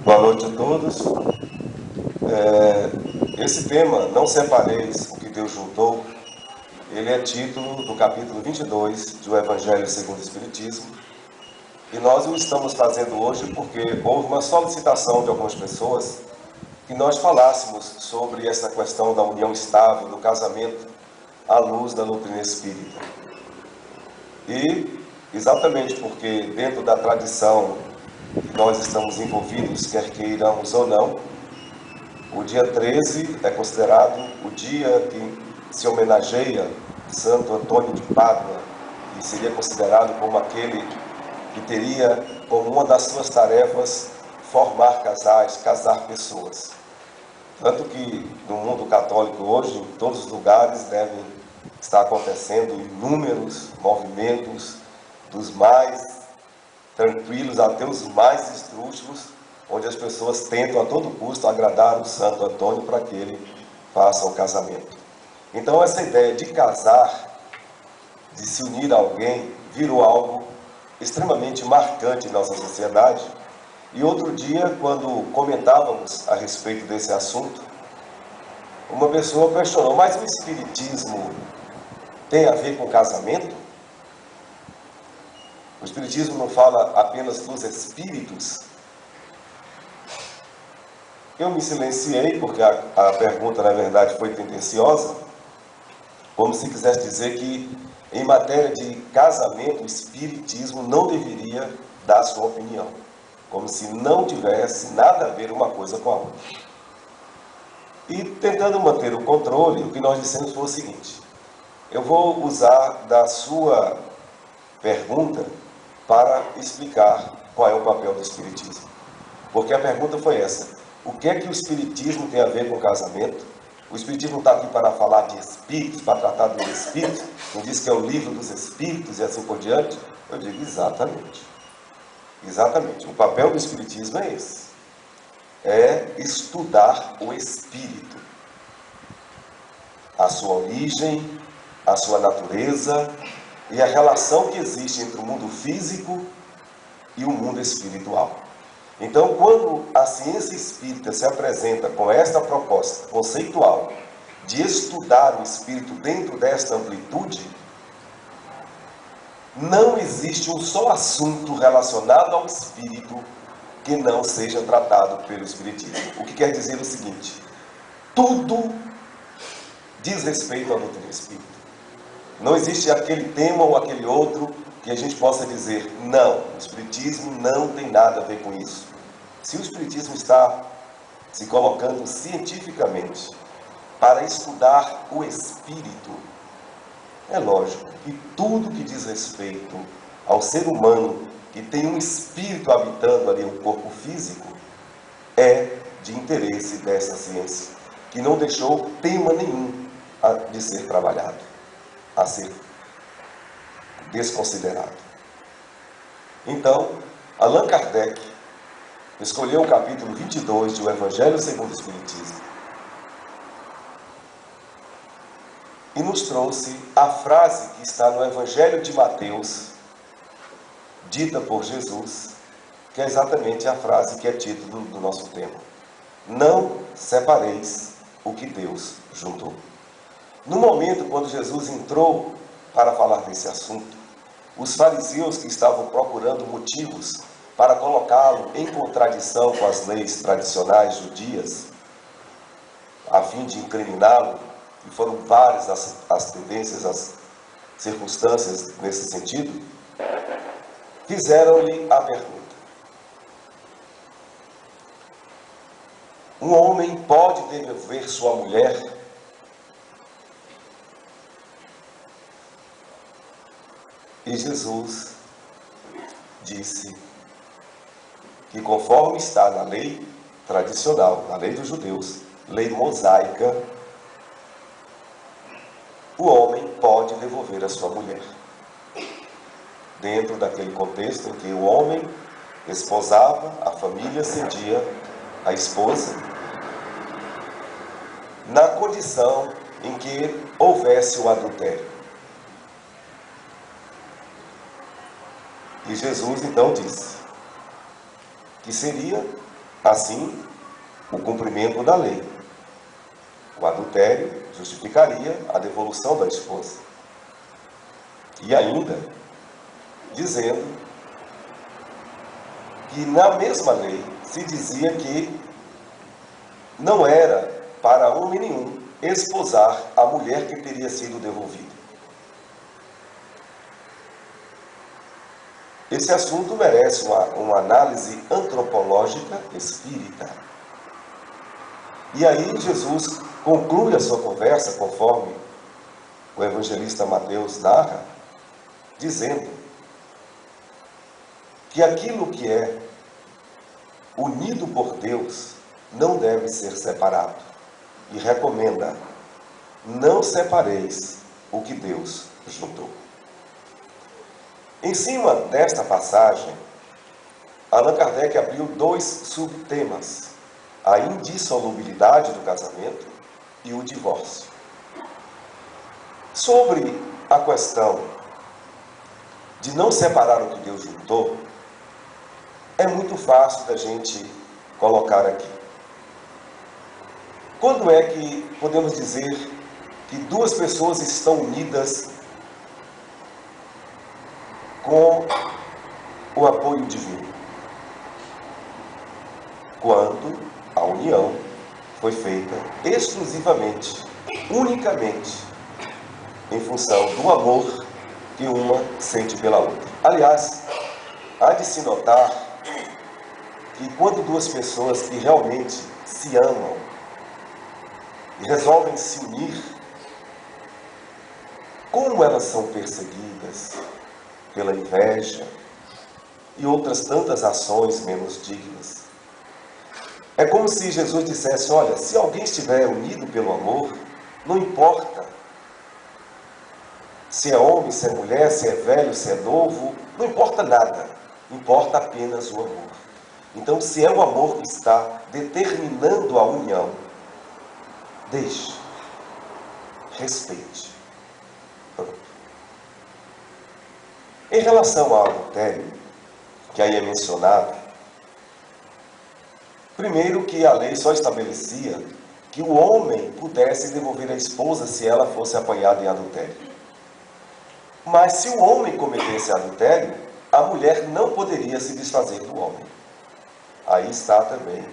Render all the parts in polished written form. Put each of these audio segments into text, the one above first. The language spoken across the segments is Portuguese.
Boa noite a todos. Esse tema, Não Separeis o que Deus juntou, ele é título do capítulo 22 do Evangelho segundo o Espiritismo. E nós o estamos fazendo hoje porque houve uma solicitação de algumas pessoas que nós falássemos sobre essa questão da união estável, do casamento, à luz da doutrina espírita. E exatamente porque dentro da tradição que nós estamos envolvidos, quer queiramos ou não, o dia 13 é considerado o dia que se homenageia Santo Antônio de Pádua, que seria considerado como aquele que teria como uma das suas tarefas formar casais, casar pessoas. Tanto que no mundo católico hoje, em todos os lugares, devem estar acontecendo inúmeros movimentos, dos mais tranquilos até os mais esdrúxulos, onde as pessoas tentam a todo custo agradar o Santo Antônio para que ele faça o casamento. Então essa ideia de casar, de se unir a alguém, virou algo extremamente marcante em nossa sociedade. E outro dia, quando comentávamos a respeito desse assunto, uma pessoa questionou: mas o Espiritismo tem a ver com casamento? O Espiritismo não fala apenas dos espíritos? Eu me silenciei, porque a pergunta, na verdade, foi tendenciosa, como se quisesse dizer que, em matéria de casamento, o Espiritismo não deveria dar sua opinião, como se não tivesse nada a ver uma coisa com a outra. E, tentando manter o controle, o que nós dissemos foi o seguinte: eu vou usar da sua pergunta para explicar qual é o papel do Espiritismo. Porque a pergunta foi essa: o que é que o Espiritismo tem a ver com o casamento? O Espiritismo está aqui para falar de espíritos, para tratar dos espíritos, não diz que é o livro dos espíritos e assim por diante? Eu digo exatamente. Exatamente. O papel do Espiritismo é esse: é estudar o espírito, a sua origem, a sua natureza e a relação que existe entre o mundo físico e o mundo espiritual. Então, quando a ciência espírita se apresenta com esta proposta conceitual de estudar o espírito dentro desta amplitude, não existe um só assunto relacionado ao espírito que não seja tratado pelo espiritismo. O que quer dizer o seguinte: tudo diz respeito à doutrina espírita. Não existe aquele tema ou aquele outro que a gente possa dizer: não, o Espiritismo não tem nada a ver com isso. Se o Espiritismo está se colocando cientificamente para estudar o Espírito, é lógico que tudo que diz respeito ao ser humano que tem um espírito habitando ali o corpo físico é de interesse dessa ciência, que não deixou tema nenhum de ser trabalhado, a ser desconsiderado. Então, Allan Kardec escolheu o capítulo 22 do Evangelho segundo o Espiritismo e nos trouxe a frase que está no Evangelho de Mateus, dita por Jesus, que é exatamente a frase que é título do nosso tema: não separeis o que Deus juntou. No momento quando Jesus entrou para falar desse assunto, os fariseus, que estavam procurando motivos para colocá-lo em contradição com as leis tradicionais judias, a fim de incriminá-lo, e foram várias as tendências, as circunstâncias nesse sentido, fizeram-lhe a pergunta: um homem pode devolver sua mulher? E Jesus disse que, conforme está na lei tradicional, na lei dos judeus, lei mosaica, o homem pode devolver a sua mulher. Dentro daquele contexto em que o homem esposava, a família cedia a esposa, na condição em que houvesse o adultério. E Jesus então disse que seria Assim, o cumprimento da lei. O adultério justificaria a devolução da esposa. E ainda, dizendo que na mesma lei se dizia que não era para homem nenhum esposar a mulher que teria sido devolvida. Esse assunto merece uma análise antropológica espírita. E aí Jesus conclui a sua conversa, conforme o evangelista Mateus narra, dizendo que aquilo que é unido por Deus não deve ser separado. E recomenda: não separeis o que Deus juntou. Em cima desta passagem, Allan Kardec abriu 2 subtemas: a indissolubilidade do casamento e o divórcio. Sobre a questão de não separar o que Deus juntou, é muito fácil da gente colocar aqui. Quando é que podemos dizer que 2 pessoas estão unidas com o apoio divino? Quando a união foi feita exclusivamente, unicamente, em função do amor que uma sente pela outra. Aliás, há de se notar que quando 2 pessoas que realmente se amam e resolvem se unir, como elas são perseguidas pela inveja e outras tantas ações menos dignas. É como se Jesus dissesse: olha, se alguém estiver unido pelo amor, não importa se é homem, se é mulher, se é velho, se é novo, não importa nada, importa apenas o amor. Então, se é o amor que está determinando a união, deixe, respeite. Pronto. Em relação ao adultério, que aí é mencionado, primeiro que a lei só estabelecia que o homem pudesse devolver a esposa se ela fosse apanhada em adultério. Mas se o homem cometesse adultério, a mulher não poderia se desfazer do homem. Aí está também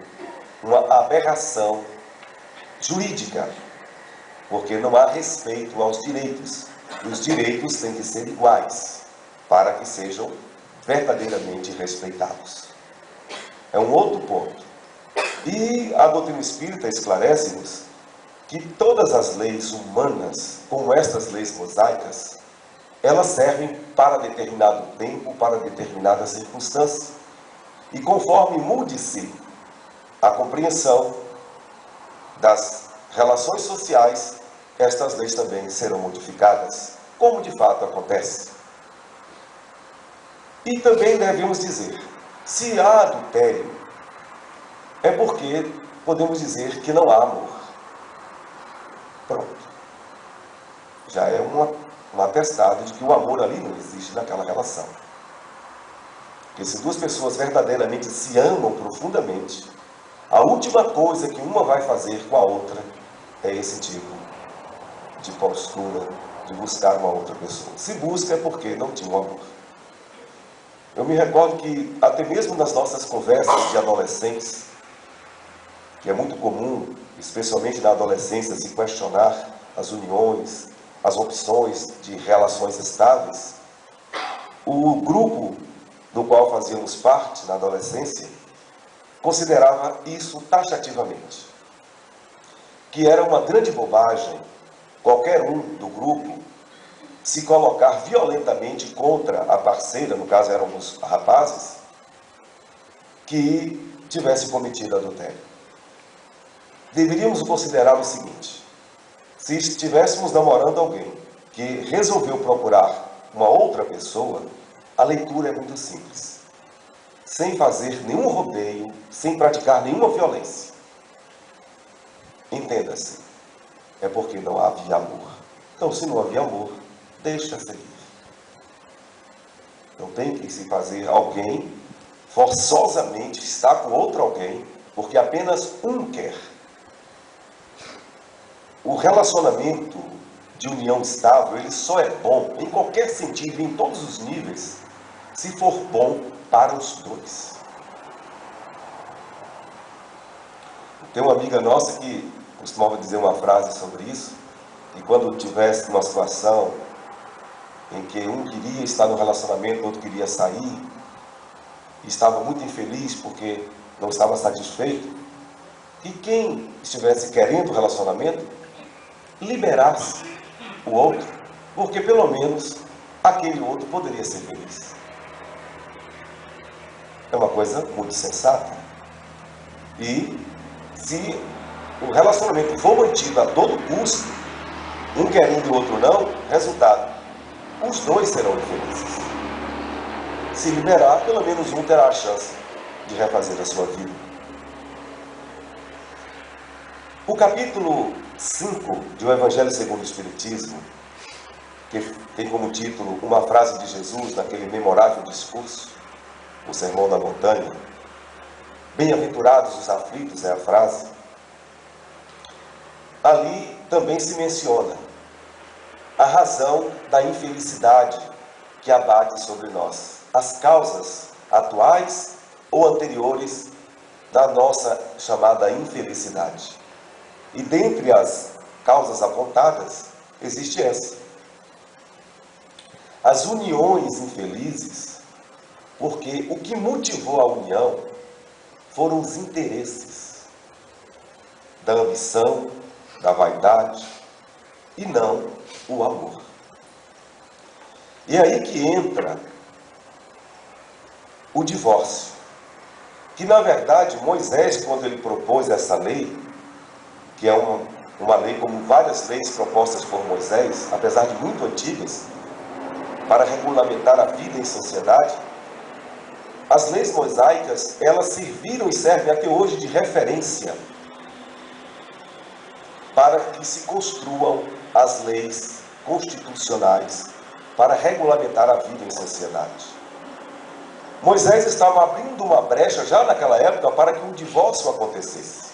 uma aberração jurídica, porque não há respeito aos direitos. E os direitos têm que ser iguais, para que sejam verdadeiramente respeitados. É um outro ponto. E a doutrina espírita esclarece-nos que todas as leis humanas, como estas leis mosaicas, elas servem para determinado tempo, para determinada circunstância. E conforme mude-se a compreensão das relações sociais, estas leis também serão modificadas, como de fato acontece. E também devemos dizer, se há adultério, é porque podemos dizer que não há amor. Pronto. Já é um atestado de que o amor ali não existe naquela relação. Porque se 2 pessoas verdadeiramente se amam profundamente, a última coisa que uma vai fazer com a outra é esse tipo de postura, de buscar uma outra pessoa. Se busca é porque não tinha um amor. Eu me recordo que até mesmo nas nossas conversas de adolescentes, que é muito comum, especialmente na adolescência, se questionar as uniões, as opções de relações estáveis, o grupo do qual fazíamos parte na adolescência considerava isso taxativamente, que era uma grande bobagem qualquer um do grupo se colocar violentamente contra a parceira, no caso eram os rapazes, que tivesse cometido adultério. Deveríamos considerar o seguinte: se estivéssemos namorando alguém que resolveu procurar uma outra pessoa, a leitura é muito simples. Sem fazer nenhum rodeio, sem praticar nenhuma violência. Entenda-se, é porque não havia amor. Então, se não havia amor, deixa ser livre. Não tem que se fazer alguém forçosamente estar com outro alguém porque apenas um quer. O relacionamento de união estável, ele só é bom, em qualquer sentido, em todos os níveis, se for bom para os dois. Tem uma amiga nossa que costumava dizer uma frase sobre isso, que quando tivesse uma situação em que um queria estar no relacionamento, o outro queria sair, e estava muito infeliz porque não estava satisfeito, que quem estivesse querendo o relacionamento, liberasse o outro, porque pelo menos aquele outro poderia ser feliz. É uma coisa muito sensata. E se o relacionamento for mantido a todo custo, um querendo e o outro não, resultado, os dois serão infelizes. Se liberar, pelo menos um terá a chance de refazer a sua vida. O capítulo 5 do Evangelho segundo o Espiritismo, que tem como título uma frase de Jesus naquele memorável discurso, o Sermão da Montanha. Bem-aventurados os aflitos é a frase. Ali também se menciona a razão da infelicidade que abate sobre nós, as causas atuais ou anteriores da nossa chamada infelicidade. E dentre as causas apontadas, existe essa. As uniões infelizes, porque o que motivou a união foram os interesses da ambição, da vaidade, e não o amor. E é aí que entra o divórcio, que na verdade Moisés, quando ele propôs essa lei, que é uma lei como várias leis propostas por Moisés, apesar de muito antigas, para regulamentar a vida em sociedade, as leis mosaicas, elas serviram e servem até hoje de referência para que se construam as leis constitucionais para regulamentar a vida em sociedade. Moisés estava abrindo uma brecha já naquela época para que um divórcio acontecesse,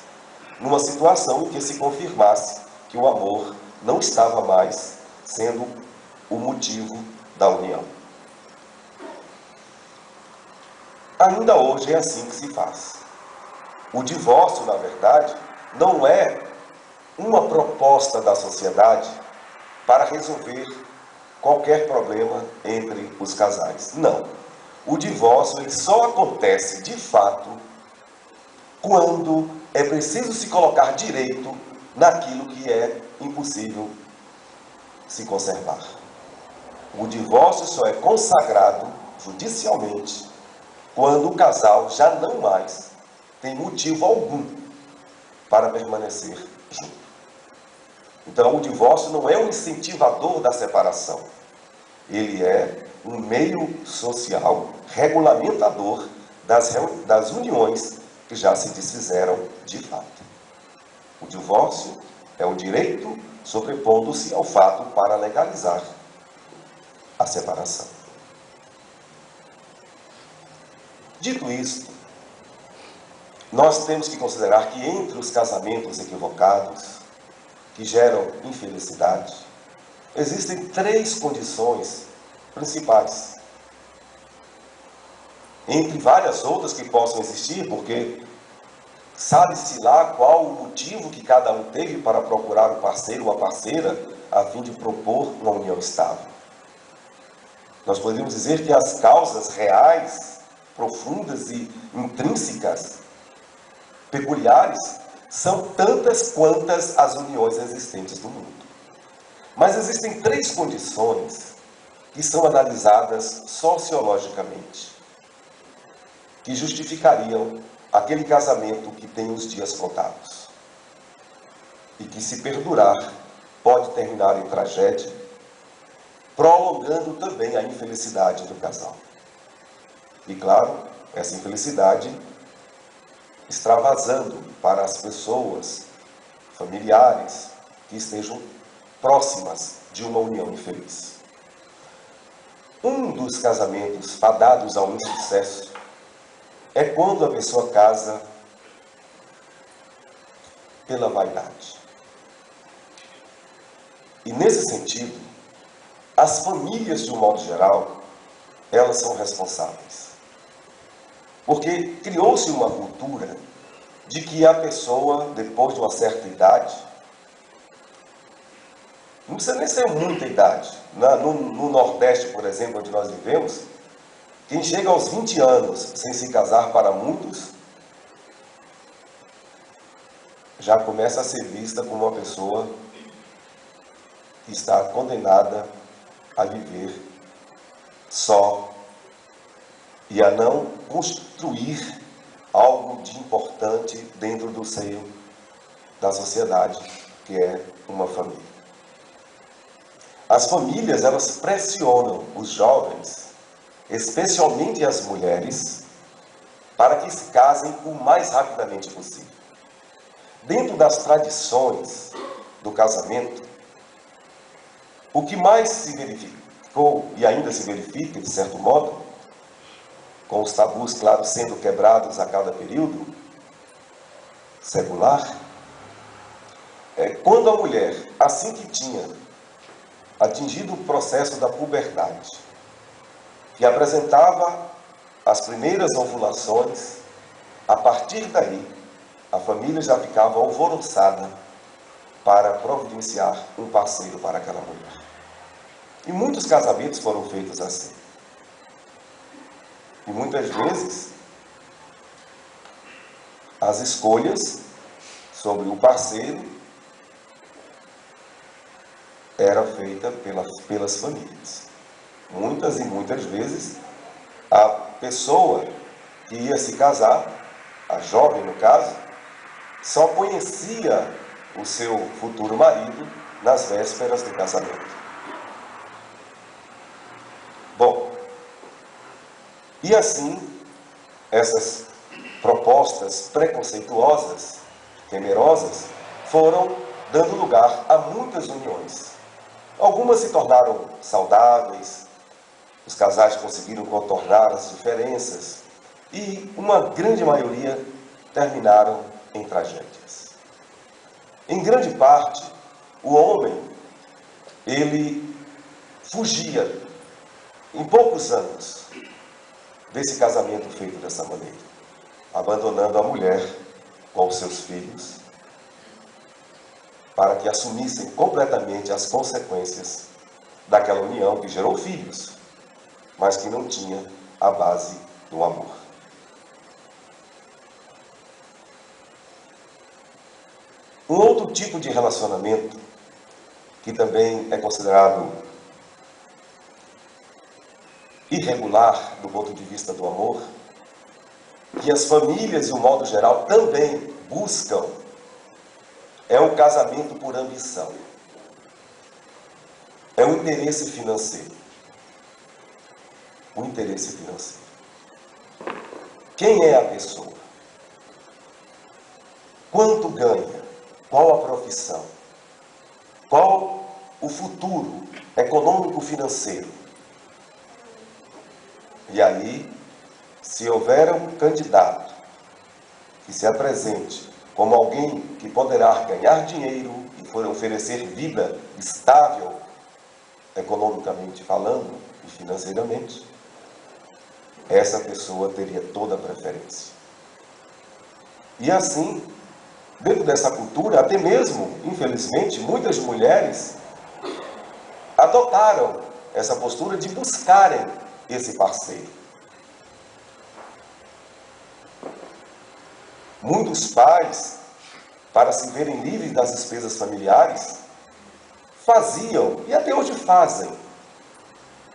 numa situação em que se confirmasse que o amor não estava mais sendo o motivo da união. Ainda hoje é assim que se faz. O divórcio, na verdade, não é uma proposta da sociedade para resolver qualquer problema entre os casais. Não. O divórcio ele só acontece de fato quando é preciso se colocar direito naquilo que é impossível se conservar. O divórcio só é consagrado judicialmente quando o casal já não mais tem motivo algum para permanecer junto. Então, o divórcio não é um incentivador da separação. Ele é um meio social regulamentador das uniões que já se desfizeram de fato. O divórcio é o direito sobrepondo-se ao fato para legalizar a separação. Dito isto, nós temos que considerar que entre os casamentos equivocados, que geram infelicidade, existem 3 condições principais. Entre várias outras que possam existir, porque sabe-se lá qual o motivo que cada um teve para procurar um parceiro ou uma parceira a fim de propor uma união estável. Nós podemos dizer que as causas reais, profundas e intrínsecas, peculiares, são tantas quantas as uniões existentes no mundo. Mas existem 3 condições que são analisadas sociologicamente, que justificariam aquele casamento que tem os dias contados e que, se perdurar, pode terminar em tragédia, prolongando também a infelicidade do casal. E claro, essa infelicidade extravasando para as pessoas, familiares, que estejam próximas de uma união infeliz. Um dos casamentos fadados ao insucesso é quando a pessoa casa pela vaidade. E nesse sentido, as famílias, de um modo geral, elas são responsáveis. Porque criou-se uma cultura de que a pessoa, depois de uma certa idade, não precisa nem ser muita idade. No Nordeste, por exemplo, onde nós vivemos, quem chega aos 20 anos sem se casar, para muitos, já começa a ser vista como uma pessoa que está condenada a viver só e a não construir algo de importante dentro do seio da sociedade, que é uma família. As famílias, elas pressionam os jovens, especialmente as mulheres, para que se casem o mais rapidamente possível. Dentro das tradições do casamento, o que mais se verificou e ainda se verifica, de certo modo, com os tabus, claro, sendo quebrados a cada período secular, é quando a mulher, assim que tinha atingido o processo da puberdade, que apresentava as primeiras ovulações, a partir daí, a família já ficava alvoroçada para providenciar um parceiro para aquela mulher. E muitos casamentos foram feitos assim. E muitas vezes, as escolhas sobre o parceiro era feita pelas famílias. Muitas e muitas vezes, a pessoa que ia se casar, a jovem no caso, só conhecia o seu futuro marido nas vésperas do casamento. Bom, e assim, essas propostas preconceituosas, temerosas, foram dando lugar a muitas uniões. Algumas se tornaram saudáveis, os casais conseguiram contornar as diferenças, e uma grande maioria terminaram em tragédias. Em grande parte, o homem, ele fugia, em poucos anos, desse casamento feito dessa maneira, abandonando a mulher com os seus filhos, para que assumissem completamente as consequências daquela união que gerou filhos, mas que não tinha a base do amor. Um outro tipo de relacionamento, que também é considerado irregular do ponto de vista do amor, que as famílias, de um modo geral, também buscam, é o casamento por ambição. É o interesse financeiro. O interesse financeiro. Quem é a pessoa? Quanto ganha? Qual a profissão? Qual o futuro econômico-financeiro? E aí, se houver um candidato que se apresente como alguém que poderá ganhar dinheiro e for oferecer vida estável, economicamente falando e financeiramente, essa pessoa teria toda a preferência. E assim, dentro dessa cultura, até mesmo, infelizmente, muitas mulheres adotaram essa postura de buscarem esse parceiro. Muitos pais, para se verem livres das despesas familiares, faziam, e até hoje fazem,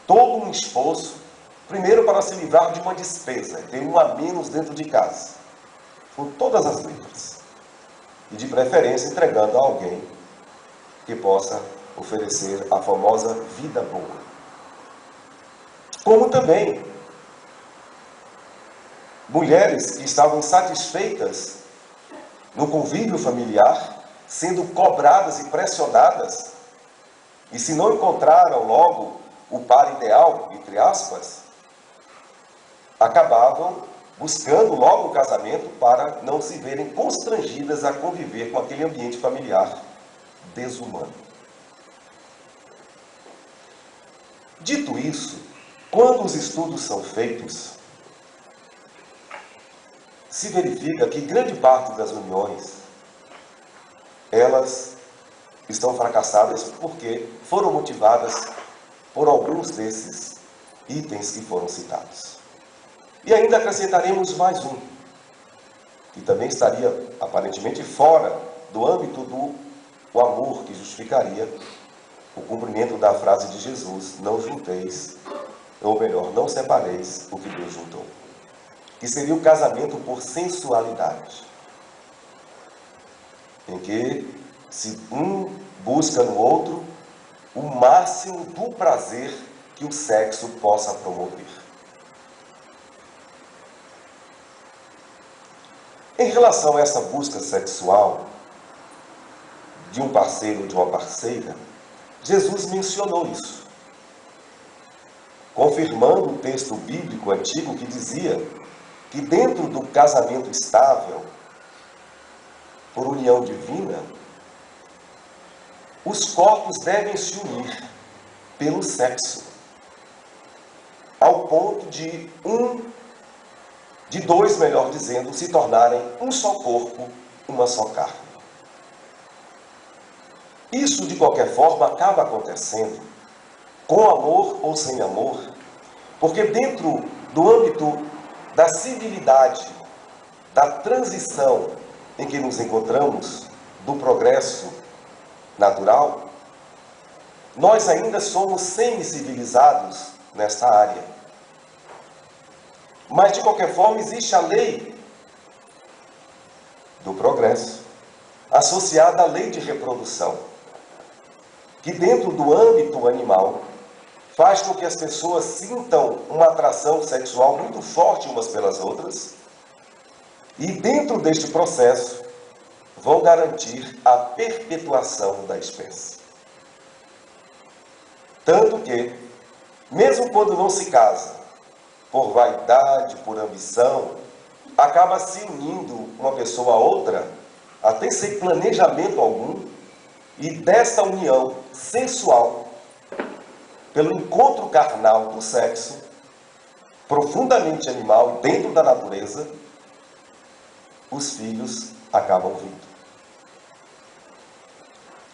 todo um esforço, primeiro para se livrar de uma despesa, ter um a menos dentro de casa, com todas as letras. E de preferência entregando a alguém que possa oferecer a famosa vida boa. Como também mulheres que estavam insatisfeitas no convívio familiar, sendo cobradas e pressionadas, e se não encontraram logo o par ideal, entre aspas, acabavam buscando logo o casamento para não se verem constrangidas a conviver com aquele ambiente familiar desumano. Dito isso, quando os estudos são feitos, se verifica que grande parte das uniões, elas estão fracassadas porque foram motivadas por alguns desses itens que foram citados. E ainda acrescentaremos mais um, que também estaria aparentemente fora do âmbito do amor que justificaria o cumprimento da frase de Jesus: não junteis, ou melhor, não separeis o que Deus juntou. Que seria o casamento por sensualidade, em que se um busca no outro o máximo do prazer que o sexo possa promover. Em relação a essa busca sexual de um parceiro ou de uma parceira, Jesus mencionou isso, confirmando o texto bíblico antigo que dizia que dentro do casamento estável, por união divina, os corpos devem se unir pelo sexo, ao ponto de dois, melhor dizendo, se tornarem um só corpo, uma só carne. Isso, de qualquer forma, acaba acontecendo, com amor ou sem amor, porque dentro do âmbito da civilidade, da transição em que nos encontramos, do progresso natural, nós ainda somos semi-civilizados nesta área. Mas, de qualquer forma, existe a lei do progresso, associada à lei de reprodução, que dentro do âmbito animal faz com que as pessoas sintam uma atração sexual muito forte umas pelas outras e, dentro deste processo, vão garantir a perpetuação da espécie. Tanto que, mesmo quando não se casa, por vaidade, por ambição, acaba se unindo uma pessoa a outra, até sem planejamento algum, e desta união sensual, pelo encontro carnal do sexo, profundamente animal, dentro da natureza, os filhos acabam vindo.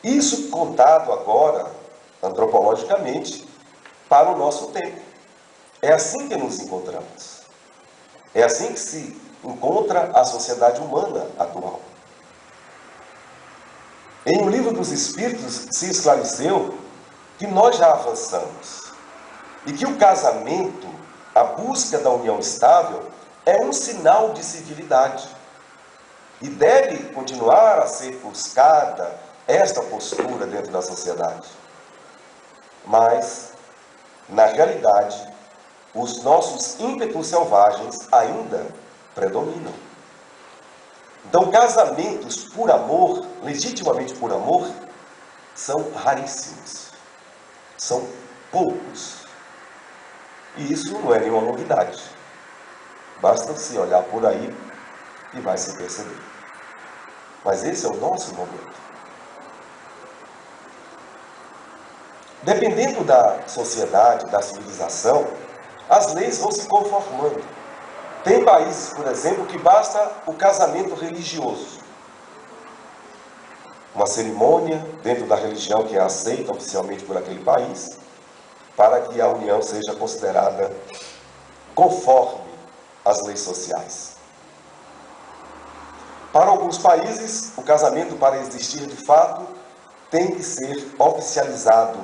Isso contado agora, antropologicamente, para o nosso tempo. É assim que nos encontramos. É assim que se encontra a sociedade humana atual. Em O Livro dos Espíritos se esclareceu que nós já avançamos e que o casamento, a busca da união estável, é um sinal de civilidade e deve continuar a ser buscada esta postura dentro da sociedade. Mas, na realidade, os nossos ímpetos selvagens ainda predominam. Então, casamentos por amor, legitimamente por amor, são raríssimos. São poucos. E isso não é nenhuma novidade. Basta se olhar por aí e vai se perceber. Mas esse é o nosso momento. Dependendo da sociedade, da civilização, as leis vão se conformando. Tem países, por exemplo, que basta o casamento religioso. Uma cerimônia dentro da religião que é aceita oficialmente por aquele país, para que a união seja considerada conforme as leis sociais. Para alguns países, o casamento, para existir de fato, tem que ser oficializado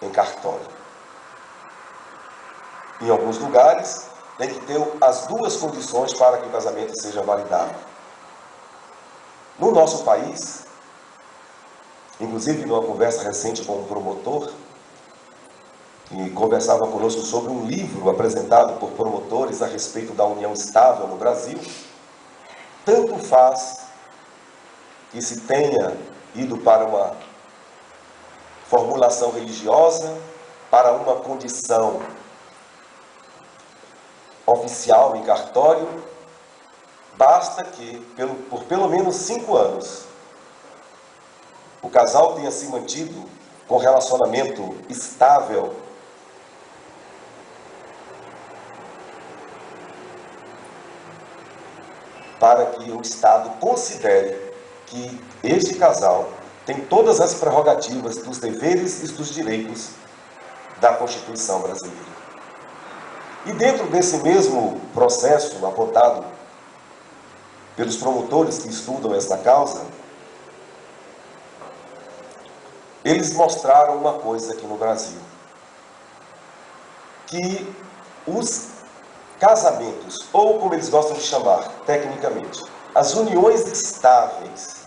em cartório. Em alguns lugares, tem que ter as duas condições para que o casamento seja validado. No nosso país, inclusive numa conversa recente com um promotor, que conversava conosco sobre um livro apresentado por promotores a respeito da união estável no Brasil, tanto faz que se tenha ido para uma formulação religiosa, para uma condição oficial em cartório, basta que, por pelo menos 5 anos, o casal tenha se mantido com relacionamento estável, para que o Estado considere que este casal tem todas as prerrogativas dos deveres e dos direitos da Constituição brasileira. E dentro desse mesmo processo apontado pelos promotores que estudam esta causa, eles mostraram uma coisa aqui no Brasil, que os casamentos, ou como eles gostam de chamar tecnicamente, as uniões estáveis,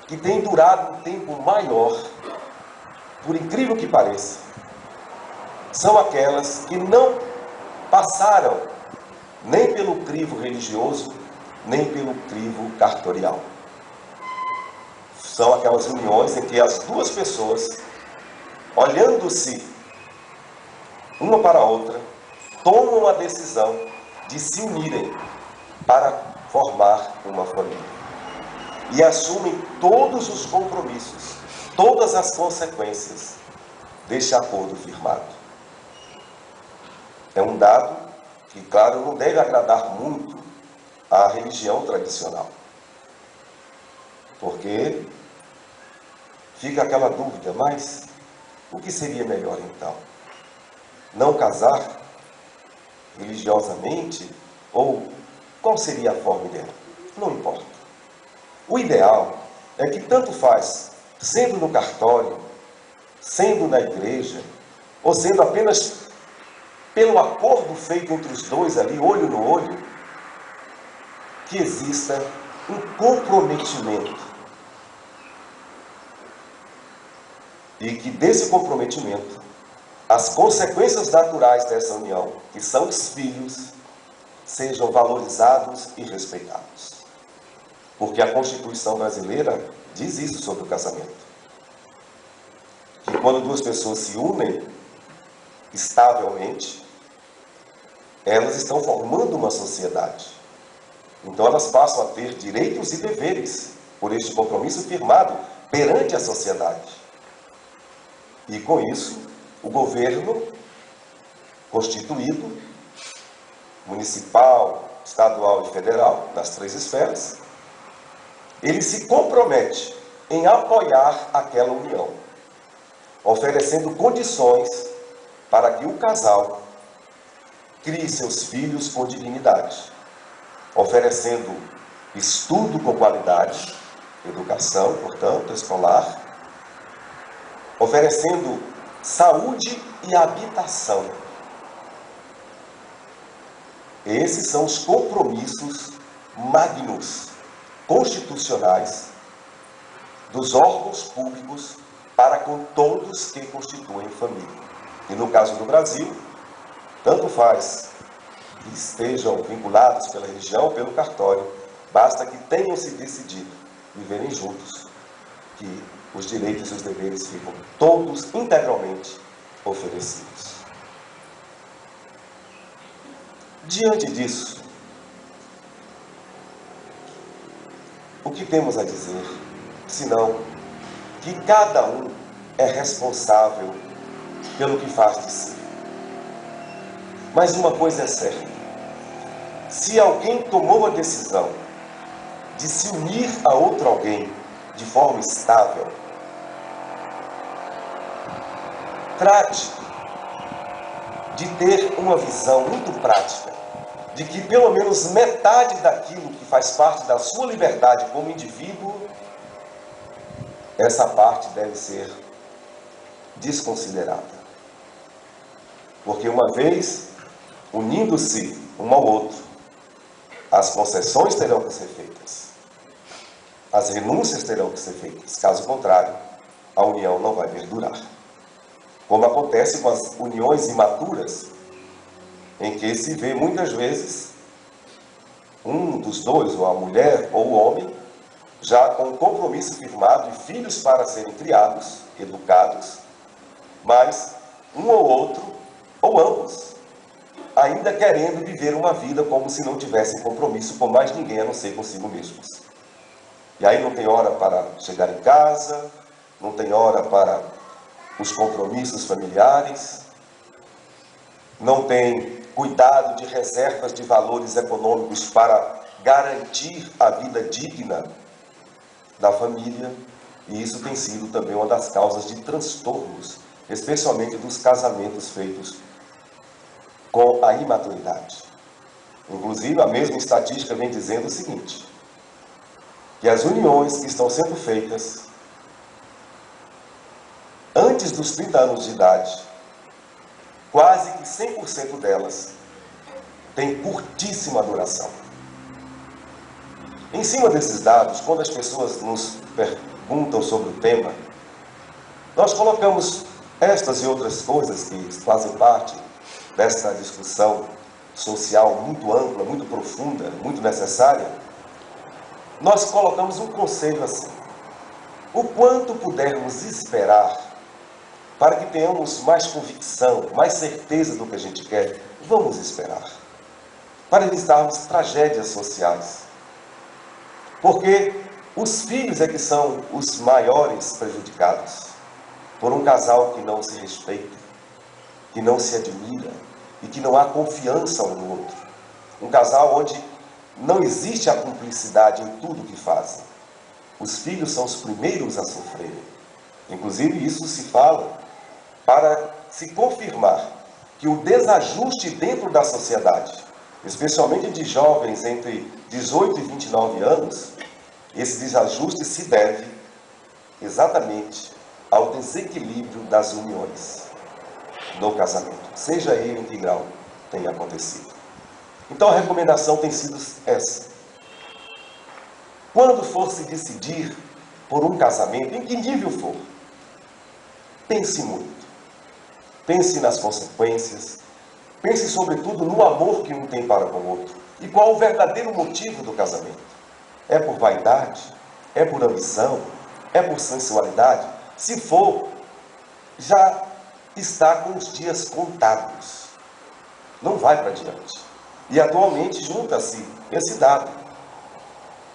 que têm durado um tempo maior, por incrível que pareça, são aquelas que não passaram nem pelo crivo religioso, nem pelo crivo cartorial. São aquelas uniões em que as duas pessoas, olhando-se uma para a outra, tomam a decisão de se unirem para formar uma família. E assumem todos os compromissos, todas as consequências deste acordo firmado. É um dado que, claro, não deve agradar muito à religião tradicional. Porque fica aquela dúvida, mas o que seria melhor então? Não casar religiosamente? Ou qual seria a forma ideal? Não importa. O ideal é que tanto faz, sendo no cartório, sendo na igreja, ou sendo apenas pelo acordo feito entre os dois ali, olho no olho, que exista um comprometimento. E que desse comprometimento, as consequências naturais dessa união, que são os filhos, sejam valorizados e respeitados. Porque a Constituição brasileira diz isso sobre o casamento. Que quando duas pessoas se unem estavelmente, elas estão formando uma sociedade. Então elas passam a ter direitos e deveres por este compromisso firmado perante a sociedade. E com isso, o governo constituído, municipal, estadual e federal, das 3 esferas, ele se compromete em apoiar aquela união, oferecendo condições para que o casal crie seus filhos com dignidade, oferecendo estudo com qualidade, educação, portanto, escolar, oferecendo saúde e habitação. Esses são os compromissos magnos, constitucionais, dos órgãos públicos para com todos que constituem família. E no caso do Brasil, tanto faz que estejam vinculados pela religião ou pelo cartório, basta que tenham se decidido viverem juntos, que os direitos e os deveres ficam todos integralmente oferecidos. Diante disso, o que temos a dizer, senão que cada um é responsável pelo que faz de si. Mas uma coisa é certa: se alguém tomou a decisão de se unir a outro alguém de forma estável, trate de ter uma visão muito prática de que pelo menos metade daquilo que faz parte da sua liberdade como indivíduo, essa parte deve ser desconsiderada. Porque uma vez unindo-se um ao outro, as concessões terão que ser feitas, as renúncias terão que ser feitas. Caso contrário, a união não vai perdurar. Como acontece com as uniões imaturas, em que se vê muitas vezes um dos dois, ou a mulher ou o homem, já com um compromisso firmado e filhos para serem criados, educados, mas um ou outro, ou ambos, ainda querendo viver uma vida como se não tivessem compromisso com mais ninguém a não ser consigo mesmos. E aí não tem hora para chegar em casa, não tem hora para os compromissos familiares, não tem cuidado de reservas de valores econômicos para garantir a vida digna da família, e isso tem sido também uma das causas de transtornos, especialmente dos casamentos feitos com a imaturidade. Inclusive, a mesma estatística vem dizendo o seguinte, que as uniões que estão sendo feitas antes dos 30 anos de idade, quase que 100% delas têm curtíssima duração. Em cima desses dados, quando as pessoas nos perguntam sobre o tema, nós colocamos estas e outras coisas que fazem parte dessa discussão social muito ampla, muito profunda, muito necessária. Nós colocamos um conselho assim: o quanto pudermos esperar para que tenhamos mais convicção, mais certeza do que a gente quer, vamos esperar, para evitarmos tragédias sociais. Porque os filhos é que são os maiores prejudicados por um casal que não se respeita, que não se admira e que não há confiança um no outro. Um casal onde não existe a cumplicidade em tudo que fazem. Os filhos são os primeiros a sofrerem. Inclusive, isso se fala para se confirmar que o desajuste dentro da sociedade, especialmente de jovens entre 18 e 29 anos, esse desajuste se deve exatamente ao desequilíbrio das uniões no casamento, seja ele em que grau tenha acontecido. Então a recomendação tem sido essa: quando for se decidir por um casamento, em que nível for, pense muito, pense nas consequências, pense sobretudo no amor que um tem para com o outro e qual o verdadeiro motivo do casamento. É por vaidade? É por ambição? É por sensualidade? Se for, já está com os dias contados, não vai para diante. E atualmente junta-se esse dado: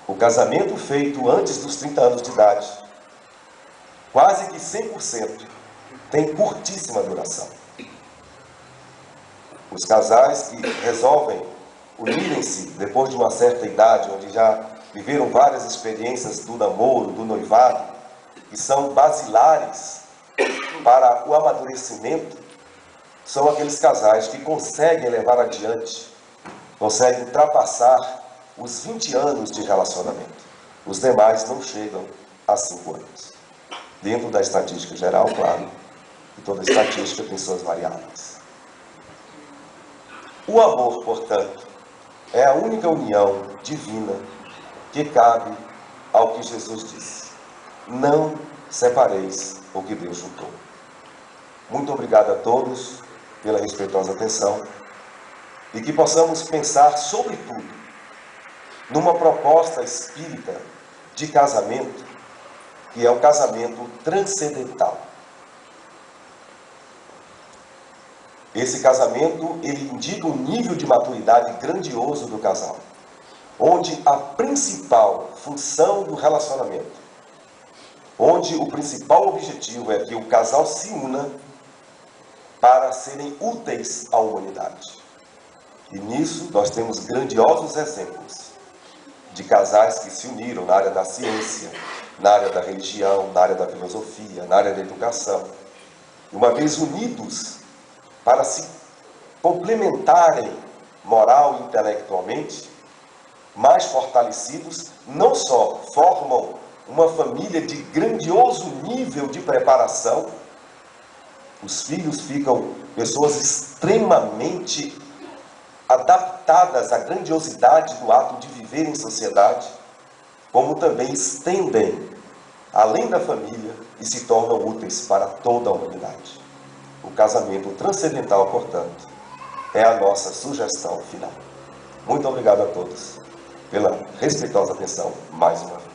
o casamento feito antes dos 30 anos de idade, quase que 100%, tem curtíssima duração. Os casais que resolvem unirem-se depois de uma certa idade, onde já viveram várias experiências do namoro, do noivado, que são basilares para o amadurecimento, são aqueles casais que conseguem levar adiante, conseguem ultrapassar os 20 anos de relacionamento. Os demais não chegam a 5 anos. Dentro da estatística geral, claro, e toda estatística tem suas variáveis. O amor, portanto, é a única união divina que cabe ao que Jesus disse: não separeis o que Deus juntou. Muito obrigado a todos pela respeitosa atenção e que possamos pensar, sobretudo, numa proposta espírita de casamento, que é o casamento transcendental. Esse casamento, ele indica um nível de maturidade grandioso do casal, onde a principal função do relacionamento, onde o principal objetivo é que o casal se una para serem úteis à humanidade. E nisso nós temos grandiosos exemplos de casais que se uniram na área da ciência, na área da religião, na área da filosofia, na área da educação. E uma vez unidos para se complementarem moral e intelectualmente, mais fortalecidos, não só formam uma família de grandioso nível de preparação, os filhos ficam pessoas extremamente adaptadas à grandiosidade do ato de viver em sociedade, como também estendem além da família e se tornam úteis para toda a humanidade. O casamento transcendental, portanto, é a nossa sugestão final. Muito obrigado a todos pela respeitosa atenção mais uma vez.